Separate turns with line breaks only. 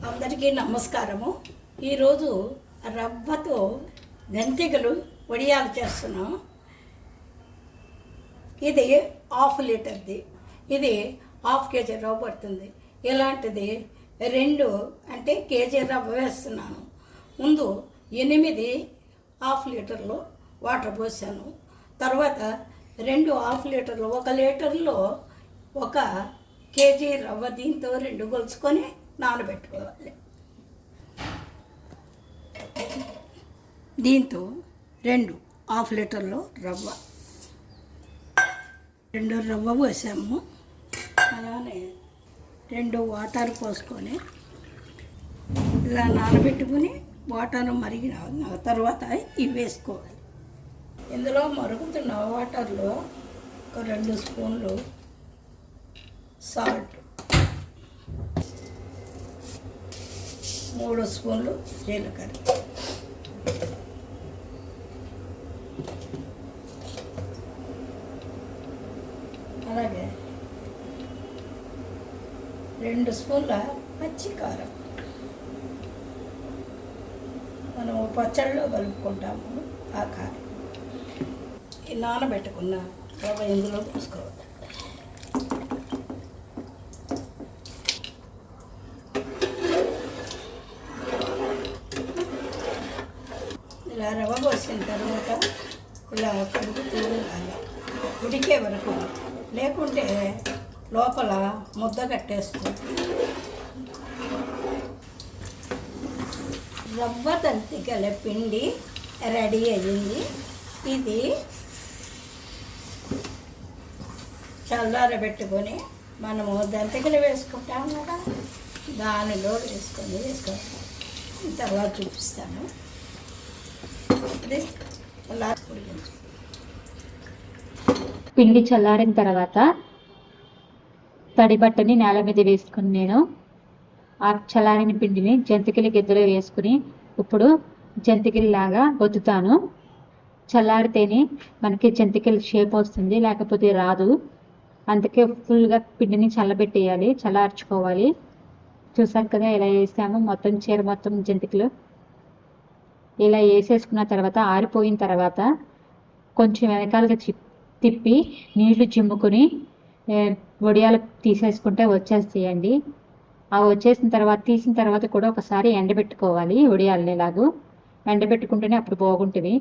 అందరికీ నమస్కారము. ఈరోజు రవ్వతో జంతికలు వడియాలు చేస్తున్నాం. ఇది 1/2 లీటర్ది. ఇది 1/2 కేజీ రవ్వ పడుతుంది. ఇలాంటిది 2 అంటే కేజీ రవ్వ వేస్తున్నాను. ముందు 8 1/2 లీటర్లు వాటర్ పోసాను. తర్వాత 2 1/2 లీటర్లు, 1 లీటర్లో 1 కేజీ రవ్వ, దీంతో 2 గొలుచుకొని నానబెట్టుకోవాలి. దీంతో 2 1/2 లీటర్లో రవ్వ, 2 రవ్వ పోసాము. అలానే 2 వాటర్ పోసుకొని ఇలా నానబెట్టుకుని వాటర్ మరిగిన తర్వాత ఇవి వేసుకోవాలి. ఇందులో మరుగుతున్న వాటర్లో ఒక 2 స్పూన్లు సాల్ట్, 3 స్పూన్లు జీలకర్ర, అలాగే 2 స్పూన్ల పచ్చికారం. మనం పచ్చడిలో కలుపుకుంటాము ఆ కారం. ఈ నానబెట్టుకున్న రవ్వ ఇందులో పోసుకోవాలి. ఇలా రవ్వ పోసిన తర్వాత ఇలా కడుగుతూ ఉండాలి ఉడికే వరకు, లేకుంటే లోపల ముద్ద కట్టేస్తుంది. రవ్వ జంతికల పిండి రెడీ అయ్యింది. ఇది చల్లారబెట్టుకొని మనము జంతికలు వేసుకుంటాం కదా, దానిలో వేసుకోవాలి. తర్వాత చూపిస్తాను.
పిండి చల్లారిన తర్వాత తడి బట్టని నేల మీద వేసుకుని నేను ఆ చల్లారిన పిండిని జంతికల గిద్దలో వేసుకుని ఇప్పుడు జంతికల్లాగా ఒత్తుతాను. చల్లారితేనే మనకి జంతికల షేప్ వస్తుంది, లేకపోతే రాదు. అందుకే ఫుల్గా పిండిని చల్లబెట్టేయాలి, చల్లార్చుకోవాలి. చూసారు కదా ఇలా వేసాము. మొత్తం చీర మొత్తం జంతికలు ఇలా వేసేసుకున్న తర్వాత ఆరిపోయిన తర్వాత కొంచెం వెనకాలగా తిప్పి నీళ్లు చిమ్ముకొని వడియాలు తీసేసుకుంటే వచ్చేస్తాయండి. ఆ వచ్చేసిన తర్వాత తీసిన తర్వాత కూడా ఒకసారి ఎండబెట్టుకోవాలి. వడియాలని ఎలాగో ఎండబెట్టుకుంటేనే అప్పుడు బాగుంటుంది.